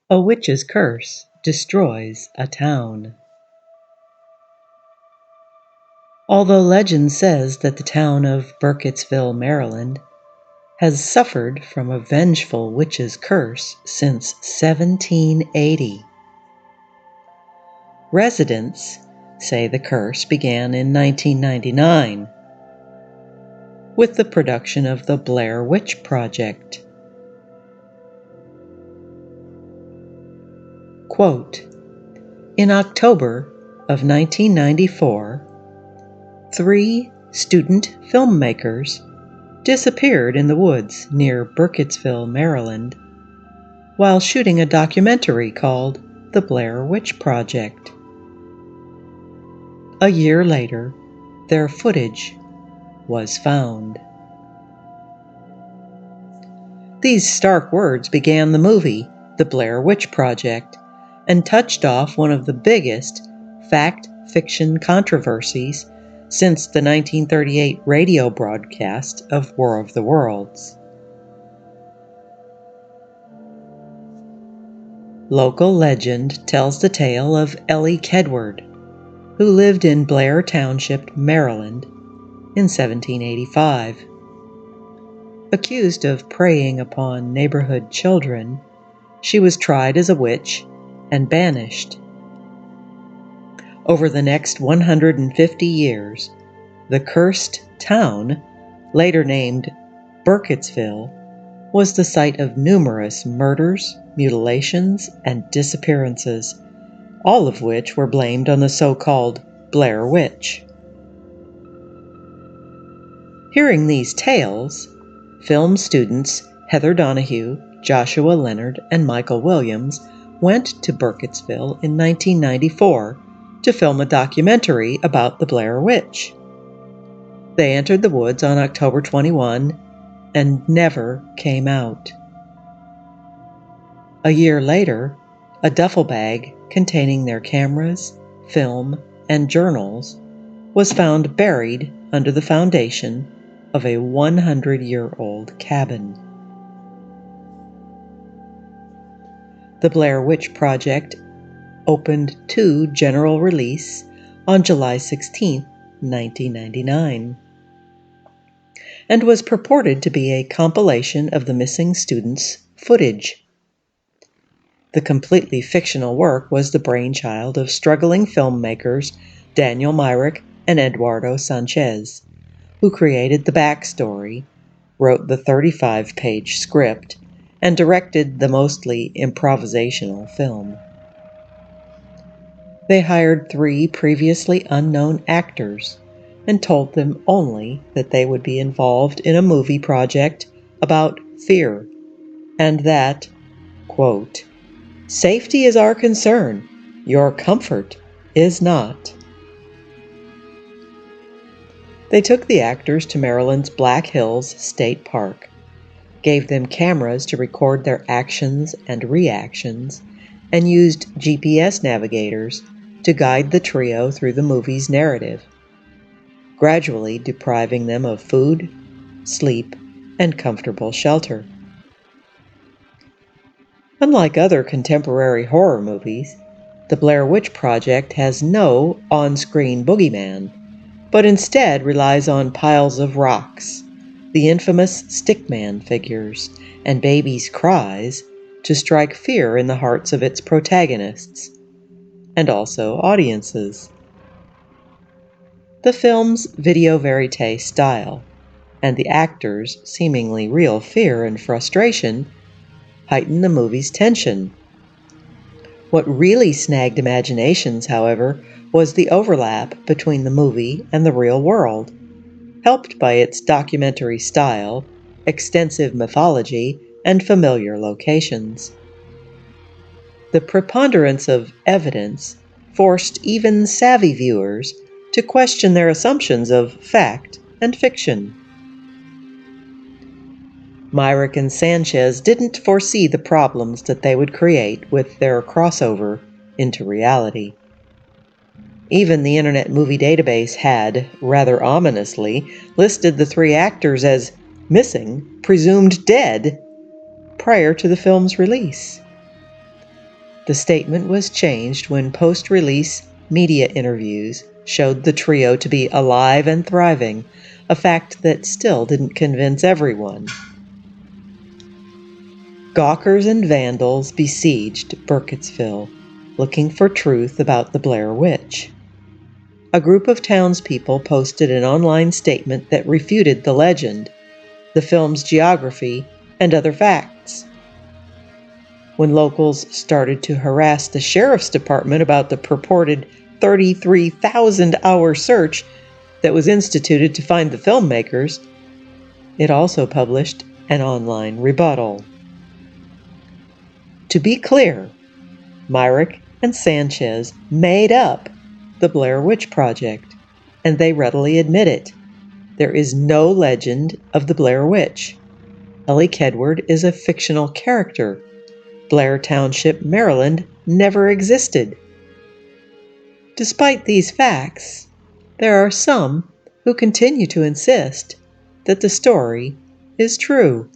A witch's curse destroys a town. Although legend says that the town of Burkittsville, Maryland, has suffered from a vengeful witch's curse since 1780. Residents say the curse began in 1999 with the production of the Blair Witch Project. Quote, in October of 1994, 3 student filmmakers disappeared in the woods near Burkittsville, Maryland, while shooting a documentary called The Blair Witch Project. A year later, their footage was found. These stark words began the movie, The Blair Witch Project, and touched off one of the biggest fact-fiction controversies since the 1938 radio broadcast of War of the Worlds. Local legend tells the tale of Elly Kedward, who lived in Blair Township, Maryland, in 1785. Accused of preying upon neighborhood children, she was tried as a witch and banished. Over the next 150 years, the cursed town, later named Burkittsville, was the site of numerous murders, mutilations, and disappearances, all of which were blamed on the so-called Blair Witch. Hearing these tales, film students Heather Donahue, Joshua Leonard, and Michael Williams went to Burkittsville in 1994 to film a documentary about the Blair Witch. They entered the woods on October 21 and never came out. A year later, a duffel bag containing their cameras, film, and journals was found buried under the foundation of a 100-year-old cabin. The Blair Witch Project opened to general release on July 16, 1999, and was purported to be a compilation of the missing students' footage. The completely fictional work was the brainchild of struggling filmmakers Daniel Myrick and Eduardo Sanchez, who created the backstory, wrote the 35-page script, and directed the mostly improvisational film. They hired 3 previously unknown actors and told them only that they would be involved in a movie project about fear, and that, quote, "Safety is our concern, your comfort is not." They took the actors to Maryland's Black Hills State Park, gave them cameras to record their actions and reactions, and used GPS navigators to guide the trio through the movie's narrative, gradually depriving them of food, sleep, and comfortable shelter. Unlike other contemporary horror movies, The Blair Witch Project has no on-screen boogeyman, but instead relies on piles of rocks, the infamous stickman figures, and babies' cries to strike fear in the hearts of its protagonists, and also audiences. The film's video verite style, and the actors' seemingly real fear and frustration, heighten the movie's tension. What really snagged imaginations, however, was the overlap between the movie and the real world, helped by its documentary style, extensive mythology, and familiar locations. The preponderance of evidence forced even savvy viewers to question their assumptions of fact and fiction. Myrick and Sanchez didn't foresee the problems that they would create with their crossover into reality. Even the Internet Movie Database had, rather ominously, listed the 3 actors as missing, presumed dead, prior to the film's release. The statement was changed when post-release media interviews showed the trio to be alive and thriving, a fact that still didn't convince everyone. Gawkers and vandals besieged Burkittsville, looking for truth about the Blair Witch. A group of townspeople posted an online statement that refuted the legend, the film's geography, and other facts. When locals started to harass the sheriff's department about the purported 33,000-hour search that was instituted to find the filmmakers, it also published an online rebuttal. To be clear, Myrick and Sanchez made up the Blair Witch Project, and they readily admit it. There is no legend of the Blair Witch. Elly Kedward is a fictional character. Blair Township, Maryland, never existed. Despite these facts, there are some who continue to insist that the story is true.